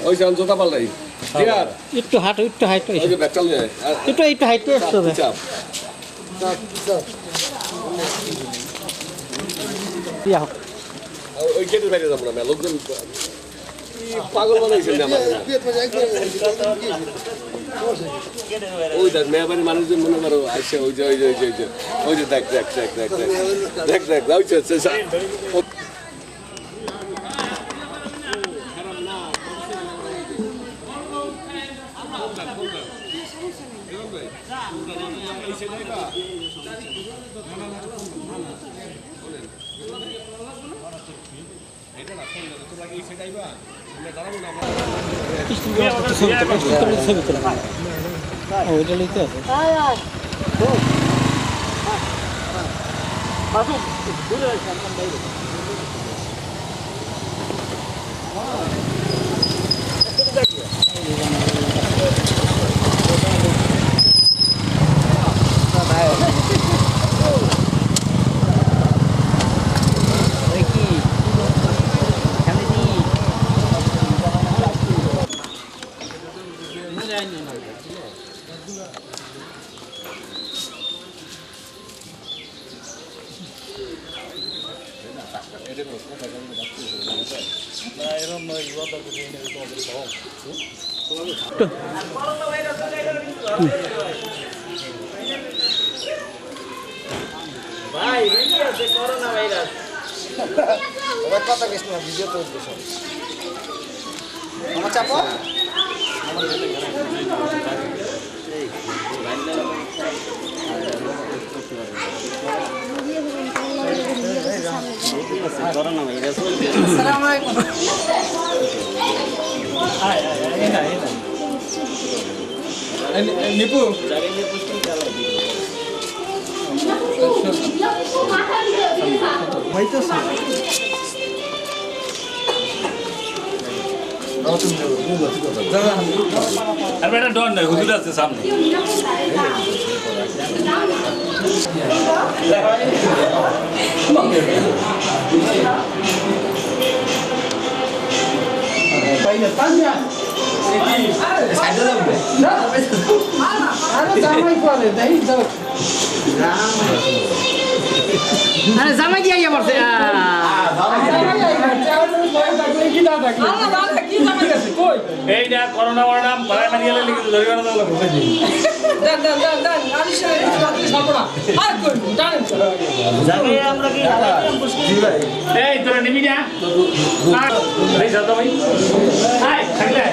ওই সাল জোতা পাল্লাই একটু হাঁটো একটু হাইটো একটু একটু হাইটে আসতে হবে ওই গেটের বাইরে যাবো না লোকজন পাগল বানাইছেন আমার ওই দেখ মেয়াবাড়ির মানুষজন মনে করো আসে ওই যে ওই যে ওই যে ওই যে দেখ দেখ দেখ দেখ দেখ দেখ দেখ ওই যে ওইটা লিখতে আছে ভাই কি আছে করোনা ভাইরাস ওরা কথা কিছু না ভিডিও তো হচ্ছে আমার চাপো করোনা ভাইরাস আসসালামু আলাইকুম নিপু জায়গায় পুষ্টি চালা আর বেটা ডন নাই হুজুর আছে সামনে আরে জামাই দিয়ে আইয়া পড়ছে এই না করোনা করোনা ভাড়া মারিয়ে লিখে ধরে গেল এই তোরা নিবি না এই দাদা ভাই হাই থাকলে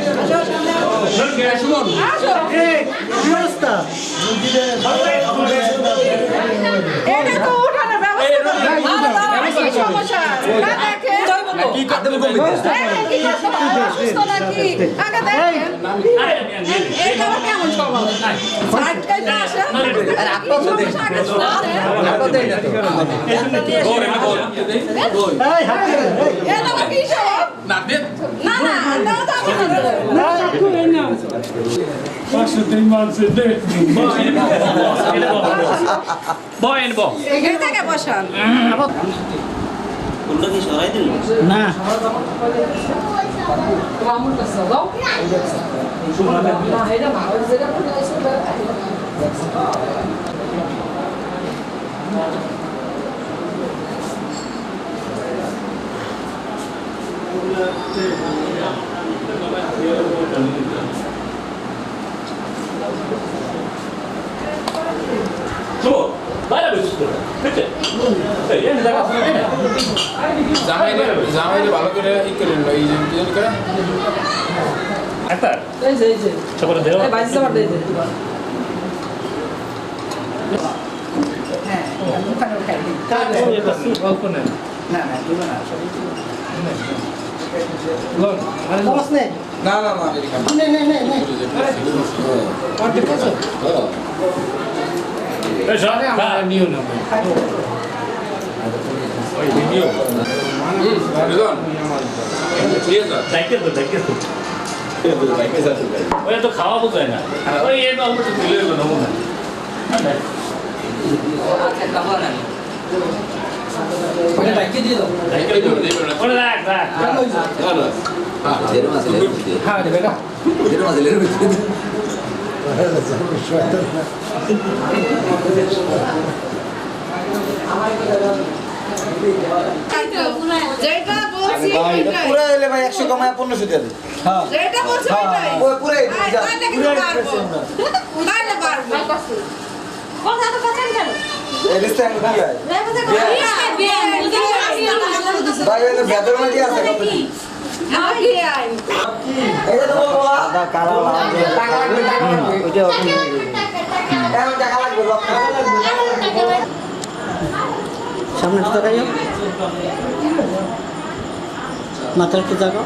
কি করতে বলবো কেমন সবাই না জামাইরে ভালো করে ই করে নিল এই যে কি জানি করে একটা এই যে চলে দেও এই বাইসা বাদ দেই হ্যাঁ ওখানে খাই কাজ এটা সুপ অল্প না না না দিবা না সবই চামচ নে না না না এদিকে খাবো। নে নে নে নে আর দেখছ এই সব খা। নিও না ওই ভিডিও দেখতে তো। ওই তো খাওয়া বোঝায় না ওই এটা অল্প একটু দিলে হলো নমুনা ওটা ডাইকে দিয়ে দাও। ওটা রাখ রাখ হ্যাঁ দেবে না যেটা বলছি ওইটাই। পুরো এলে ভাই 100 কমায় 1500 দিয়ে দে। হ্যাঁ যেটা বলছি ওইটাই। ওই পুরাই দিবি, যা। তাহলে কিন্তু পারবো। তাহলে পারবো। কথা তো বলেন কেন? এই লিস্টে আমি কি হয় ভাই এলে বেদর মধ্যে আছে কত কি আমাকে আই। এই যে তোমার বাবা আদা কালা লাগবে টাকা লাগবে ওইটা এখন টাকা লাগবে লক্ষ সামনে তো তাকাইও মাথার একটু জাগাও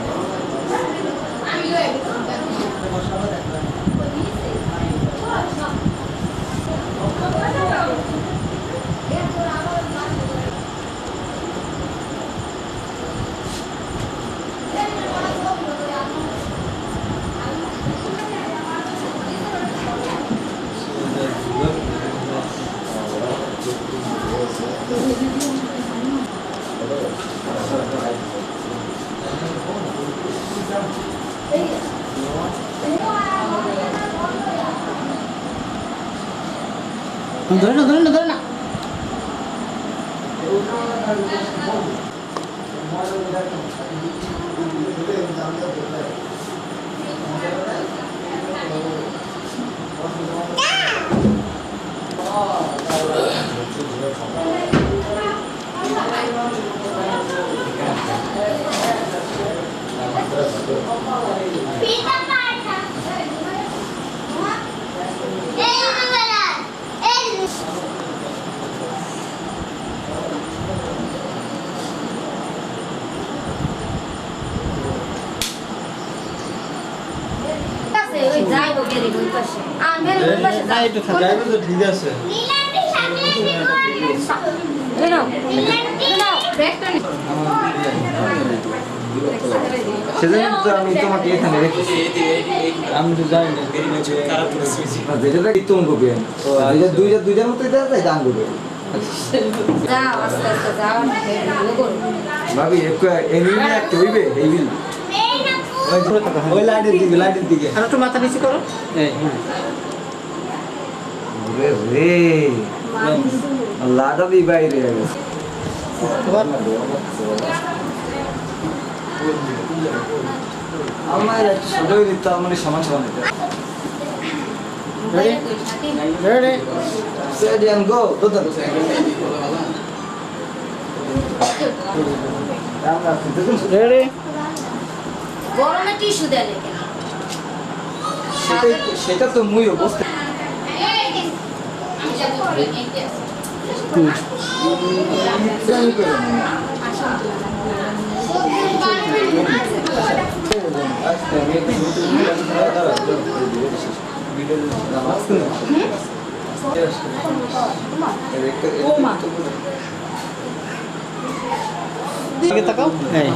ধরে না ধরে না ধরে না না একটু থাকা তো ঠিক আছে সেদিন তো আমি তোমাকে এখানে রেখেছি আমি তো জানি না যেটা তুমি কপি দুইটার মতো এটা তাই দান করবে ভাবি এমনি একটা হইবে এই বিল ওই লাইটের দিকে আর একটু মাথা নিচে করো এই রে লাডা দি বাইরে আমার ছোট দিতে আমার সমান সমান ready Steady and go. Dodan. Ready গরমে টিস্যু দেয় সেটা তো মুই অবস্থা দিকে তাকাও এই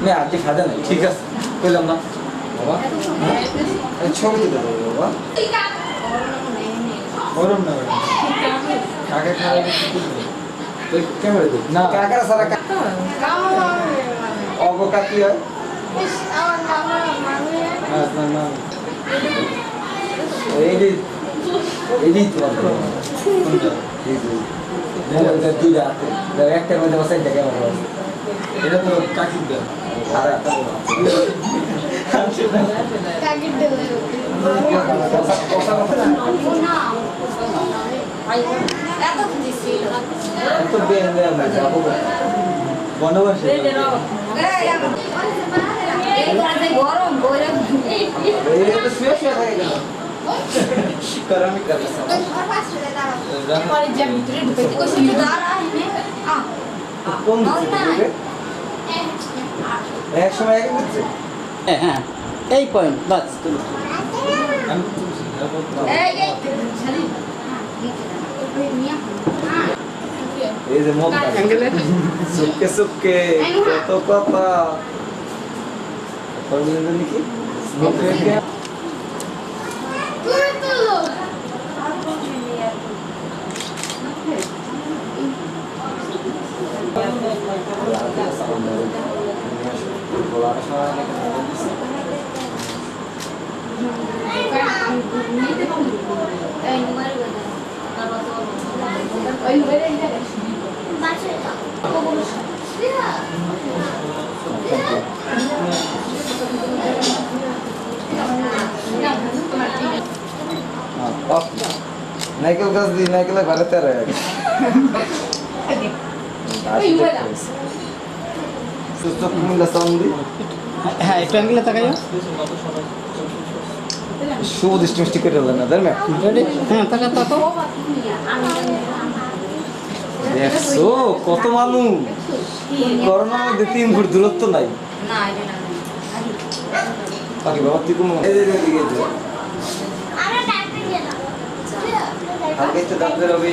मैं आके खादा नहीं ठीक है कोई लम्बा बाबा छवि दे दो बाबा और ना काका खा रहे तो क्या बोले तू ना काका सारा का और वो का की है ना ना एडी तो ये तू जाते डायरेक्टर में बस एक जगह में এটা তো কাকি দেন আর একটা কাকি দেবে এত দিছি তো বেন দেন না যাবো বনবাসে এই গরম বইরা এই তো শুয়ে আমি কাছে পরে যে ভিতরে ঢুকাইতে কইছি দাঁড়া এনে কোন দিকে এক সময় এক হচ্ছে হ্যাঁ এই পয়েন্ট বাস আমি এই ছাড়ি এই যে মুখ সুকে সুকে কত কথা বললেন নাকি মুখে নাইকেল গাছ দিই নাইকেলে ভারতে রয়ে সুস্থ কুমিল্লা সাউন্ডি হ্যাঁ একটু অ্যাঙ্গেলে তাকাইও শুভ দৃষ্টি মিষ্টি করে না দেন রেডি হ্যাঁ তাকা তাকো দেখছো কত মানুষ করোনার মধ্যে 3 ফুট দূরত্ব নাই না এটা না বাকি বাবা তুই কোন এই দিকে যা আমরা ডাক্তার গেলাম আগে তো ডাক্তার হবে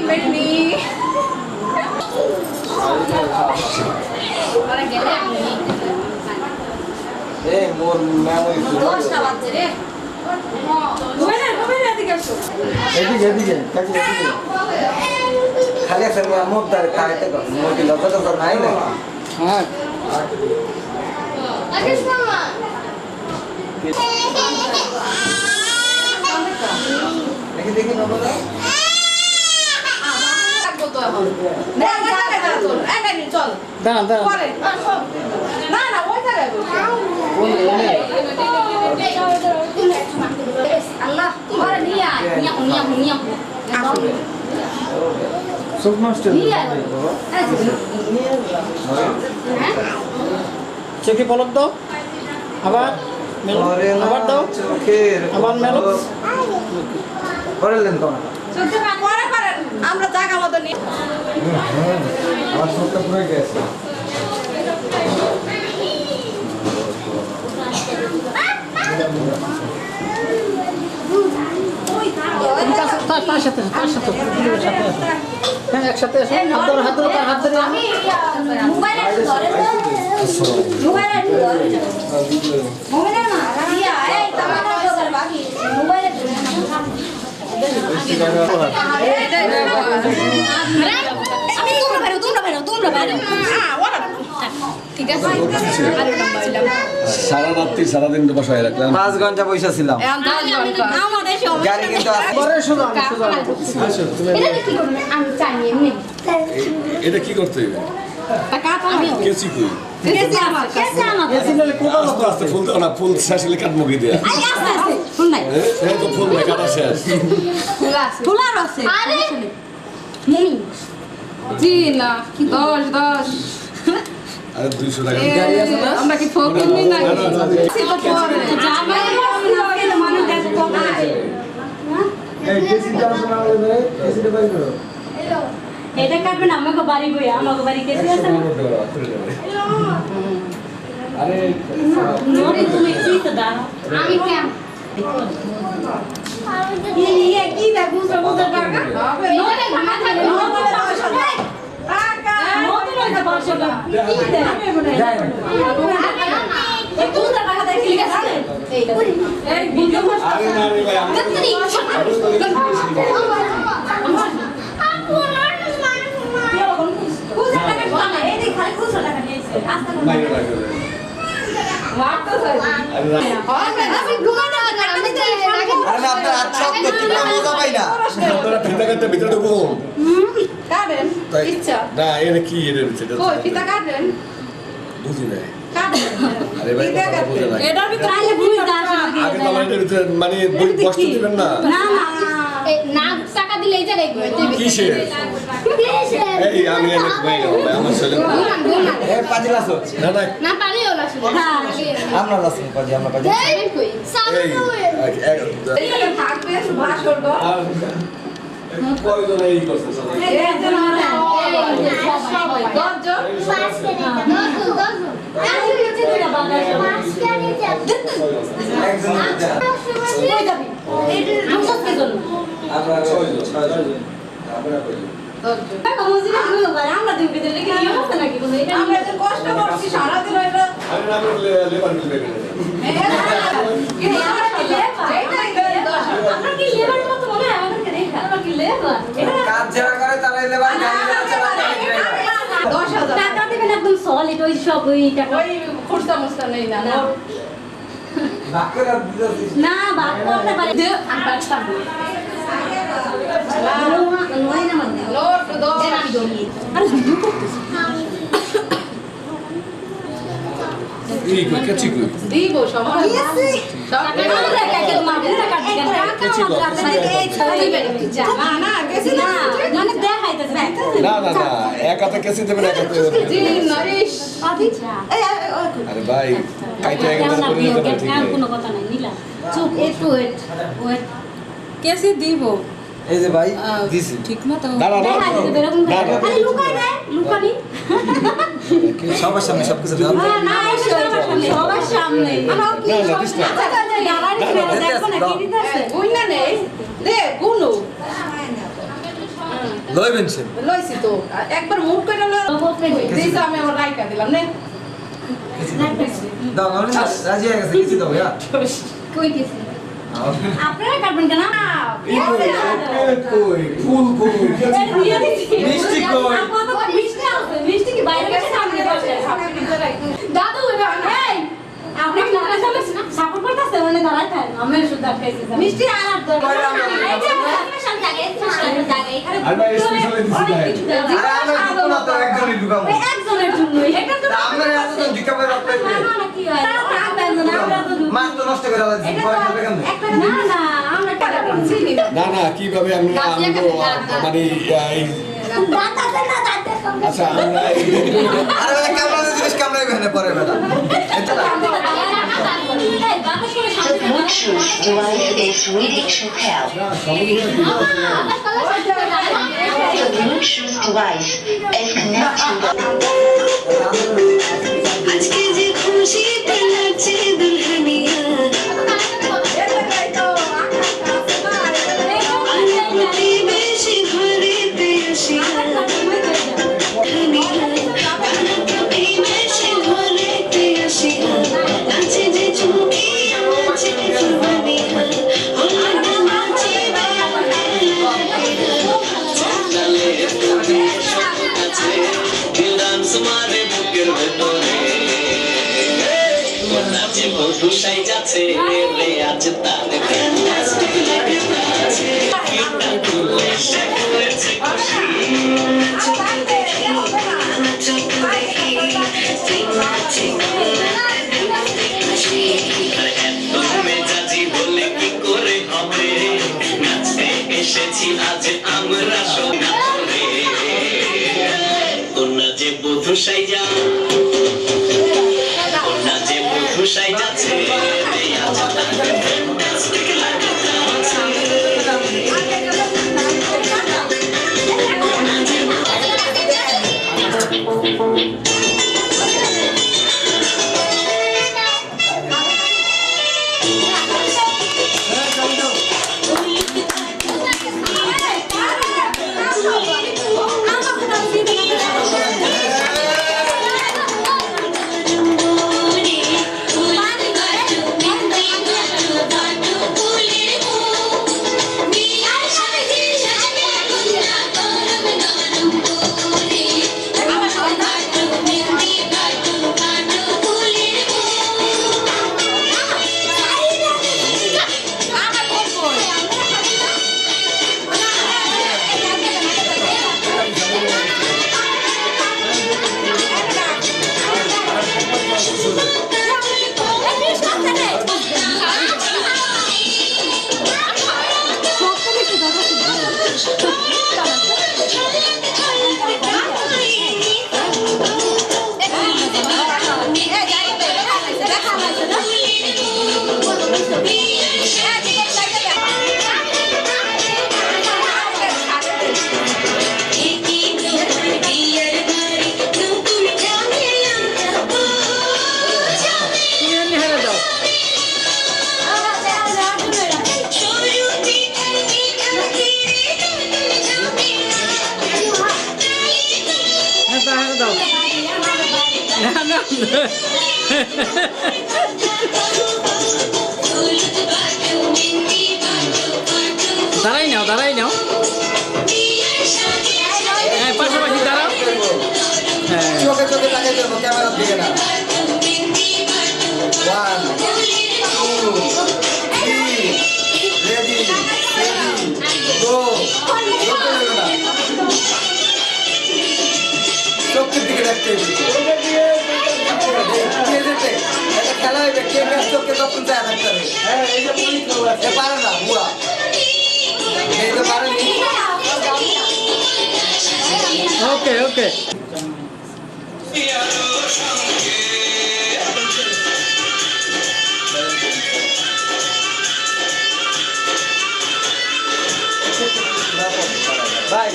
মেনি ওরা গেলে আমি এই মোর ম্যাম ওই 10টা বাজে রে ঘুমাই না দিকে আসো এদিকে কাকি এদিকে খালি আছে মোর দাঁড়ে খাইতে কর মোর কি লজ্জা তো নাই না হ্যাঁ আকাশ মামা দেখি দেখি বাবা থাকবো তো এখন না না না চল একানি চল দাঁড়ান দাঁড়ান পরে না না ওই জায়গায় আল্লাহ ঘরে নিয়ে আয় নিয়ে সুপ মাস্টার চোখে পলক দাও আবার মেলো আবার দাও চোখের আবার মেলো করলেন তো পরে করেন আমরা জায়গা মতো নিয়ে আমার চোখটা পুরো গেছে তার সাথে হ্যাঁ একসাথে এসো হাত ধরো তার হাত ধরে আমি মোবাইল একটু ধরে মোবাইল একটু ধরে মোবাইল না দিয়া এই তোমার দোকান বাকি মোবাইল একটু আমি তোমরা বাইরে ঠিক আছে সারা রাত্রি সারাদিন তো বসায় রাখলাম 5 ঘন্টা পয়সা ছিলাম আমাদের সময় গাড়ি কিন্তু আছে পরে সোজা এটা কি করবে আমি জানি এমনি এটা কি করতে হবে আমি কেসি কই কেসে আমার এসিলে কোবা আস্তে আস্তে ফুল দাও না ফুল শেষে কাট মুখে দেয়া আই আস্তে আস্তে শুন নাই এই তো ফুল নাই কাটা শেষ ফুলার আছে আরে মুমি জি না 10 আরে 200 টাকা আমরা কি ফকির নি না এই কেসি জানা শোনা হলে কেসিটা বাই করো এটা কাটবেন আমাকে বাড়ি বই আমাকে বাড়ি কেসে আছে না আরে নরে তুমি কি তো দাও আমি কেন ইয়ে কি দা বুঝো বুঝো টাকা নরে ঘামা থাকে নরে টাকা নরে নরে বাসা কি দে যাই এই তুই টাকা দেয় কি আছে এই ভিডিও আরে না রে ভাই আমি কতনি মাইরে রাখো আরে না আপনার আচ্ছা তো ঠিক মজা পাই না আপনারা ফিতা কাটতে ভিতরে ঢুকো কাটেন ইচ্ছা না এটা কি এর ভিতরে কই পিতা কাটেন বুঝি না কাটেন আরে ভাই পিতা কথা বুঝে না কাটেন এটার ভিতরে আইলে বুঝ দা আগে তো আমার এটার ভিতরে মানে কষ্ট দিবেন না না না এই না টাকা দিলে এই জায়গায় কিসের এই আমি এনে কই গেল ভাই আমার ছেলে এ পাজিলাছো না না না পারিও আমরা লাস্ট পাজি আমরা পাজি এইখানে থাকবে ভাষণ দাও কয়জন এই করছে আমরা 6 জন আমরা তো কষ্ট করছি সারাদিন এটা আমি না করলে লেবার মিলবে না কাজ যারা করে তারা লেবার গাড়ি চালায় 10,000 টাকা দিবেন একদম সলিড ওই সব ওই টাকা ওই খুরসা মুস্তা নেই না বাকের আর দিতে না বাদ করতে পারে নোট দাও আরে এই কই কাচি কই দিব সমস্যা না গেছি না মানে দেখাইতেছে না না না এক হাতে কেসি দেবেন এক হাতে জি নরিশ আরে ভাই কাইতে একবার করে নিতে পারি ঠিক আছে কোনো কথা নাই নিলা চুপ একটু ওয়েট কেসে দিব এই যে ভাই দিছি ঠিক মতো না না না আরে লুকাই দে লুকানি সবার সামনে সবকিছু দাও না সবার সামনে আমরা কি না, না, দিস না। দেখো না কি দিতেছে গুণ না নেই দে গুনু লইবেন সে লইছি তো একবার মুট করে দিছি আমি আমার রাইকা দিলাম নে দাও আমি রাজি হয়ে গেছে কিছু দাও ইয়া কই গেছে আপনারা কাটবেন কেন কই ফুল কই মিষ্টি কই মিষ্টি কি বাইরে গেছে সামনে বসে দাদু এই আপনি কি না সাপোর্ট করতেছে ওনে দাঁড়ায় থাকে আমি শুধু দেখাইছি মিষ্টি আর আর স্পেশাল জায়গা এখানে আর ভাই স্পেশালি দিছি ভাই আরে আমরা কোন তো একজনই ঢুকাবো একজনের জন্য এটা তো আমরা এতজন ঢুকাবো রাখতে না কি হয় আমরা তো মাছ তো নষ্ট করে দাও পরে খাবে কেন না না আমরা টাকা চিনি না না কিভাবে আমরা মানে এই আচ্ছা আমরা আরে ভাই কামড়া জিনিস কামড়াইবে না পরে বেলা এটা Bluetooth device is ready to pair. The Bluetooth device is connected to আজকে যে খুশি পালাচ্ছে দুলহানিয়া আনন্দি বেশি ঘরেতে আসিয়া হানিয়া আনন্দি বেশি ঘরেতে আসিয়া নাচে যে চুমকি নাচে ফুলবানিয়া হলুদ নাচে দুসাই যাচ্ছে রে আজ তার ফ্যান্টাস্টিক লাগে নাচে কিটা তুলে শেখাচ্ছে খুশি চোখ দেখি চোখ দেখি তুই নাচে খুশি মেজাজি বলে কি করে হবে নাচতে এসেছি আজ আমরা সোনারে তোমরা যে বধুসাই যাও তোমরা যে বধুসাই যাচ্ছে রে আজ তার ফ্যান্টাস্টিক লাগে নাচে Bye. দাঁড়াই নাও হ্যাঁ পাশাপাশি দাঁড়াও হ্যাঁ চোখে চোখে তাকাই যাবো ক্যামেরার দিকে না 1 2 3 চোখের দিকে রাখতে খেলা হইবে কে চোখে তখন যায় রাখতে হবে পারে না বুড়া এই তো পারেনি ওকে ভাই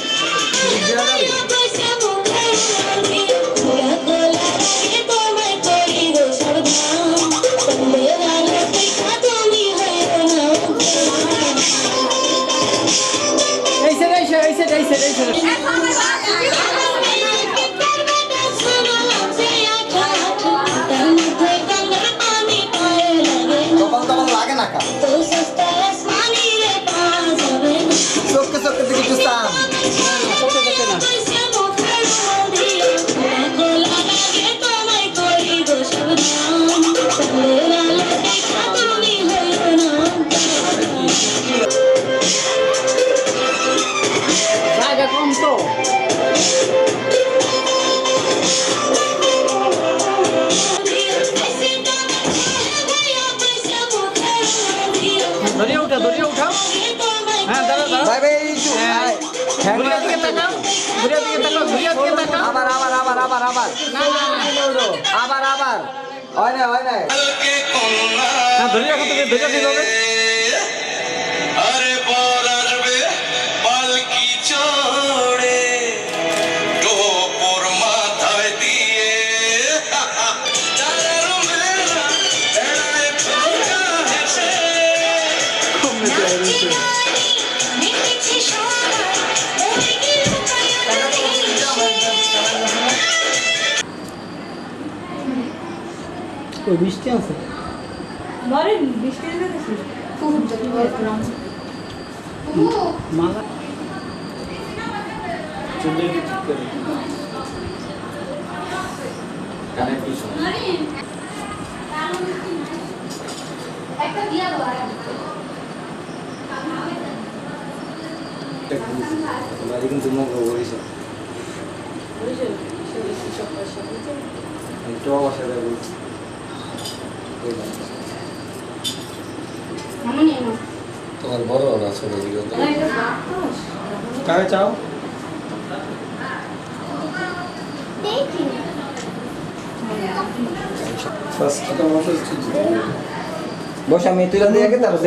এই সাইড লাগে না কা চোখে চোখে দিকে একটু স্থান জায়গা কম তো ধরিয়ে উঠাও হ্যাঁ দাঁড়া ভাই ভাই ঘুরিয়ার দিকে তাকাও আবার হয় না হ্যাঁ ধরে রাখো তুমি ধরে ঠিক হবে আরে পর আসবে পালকি চড়ে টোপর মাথায় দিয়ে চারের মেলা এড়ায় ফোকা হেসে ওই মিষ্টি আছে বলেন বৃষ্টি দিতেছি খুব মালা একটা দিয়া দাও কিন্তু মুখ বলিস একটু অবস্থা বলছি তোমার বড় না ছোট দিকে কাকে চাও বস আমি তুলে দিয়ে আগে তারপর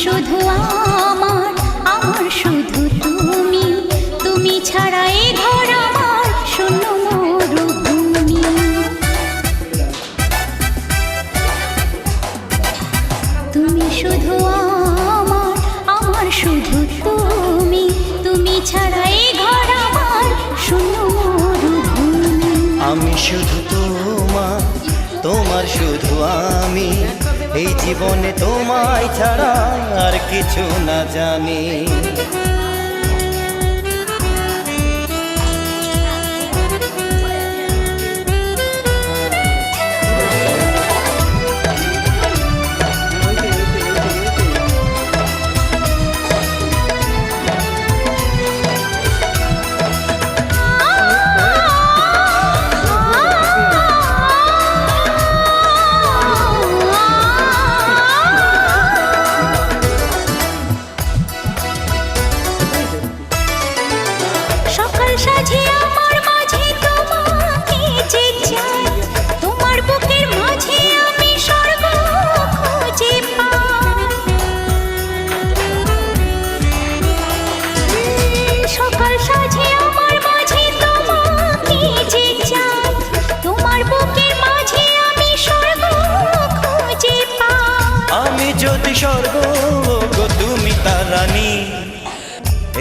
শুধু আমার শুধু তুমি ছাড়া এ ঘর আমার শূন্য মরুভূমি তুমি শুধু আমার শুধু তুমি ছাড়া এ ঘর আমার শূন্য মরুভূমি আমি শুধু তোমার শুধু আমি এই জীবনে তোমায় ছাড়া আর কিছু না জানি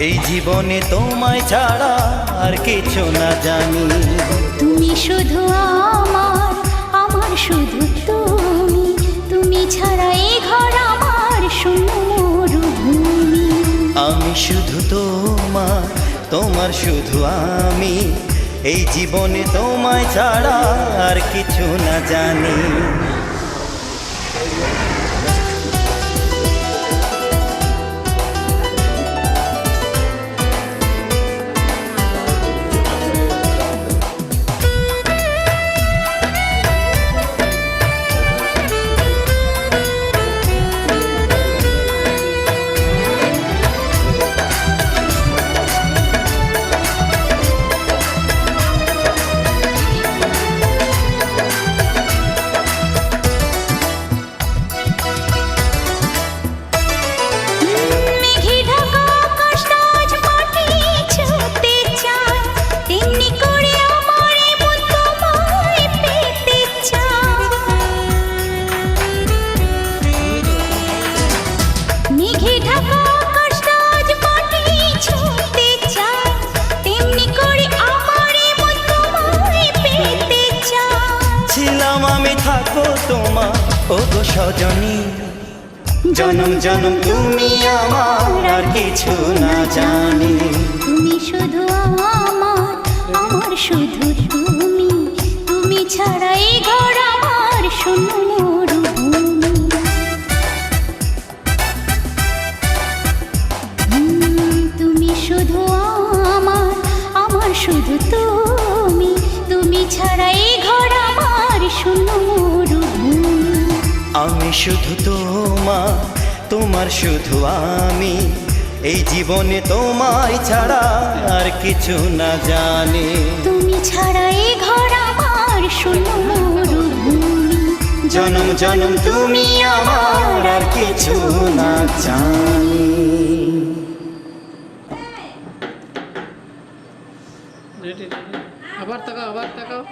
এই জীবনে তোমায় ছাড়া আর কিছু না জানি। তুমি শুধু আমার, আমার শুধু তুমি, তুমি ছাড়া এই ঘর আমার শূন্য মরুভূমি। আমি শুধু তোমার, তোমার শুধু আমি, এই জীবনে তোমায় ছাড়া আর কিছু না জানি। তোমার ও গো সজনী, জনম জনম তুমি আমার, আর কিছু না জানি। তুমি শুধু আমার, আমার শুধু তুমি, তুমি ছাড়া এই ঘর আমার শূন্য মরুভূমি। তুমি শুধু আমার, আমার শুধু তুমি, তুমি ছাড়া এই ঘর আমার শূন্য মরুভূমি। আমি শুধু তোমার, তোমার শুধু আমি, এই জীবনে তোমায় ছাড়া আর কিছু না জানি। তুমি ছাড়া এই ঘর আমার শূন্য মরুভূমি। জনম জনম তুমি আমার, আর কিছু না জানি। আবার তাকাও, আবার তাকাও।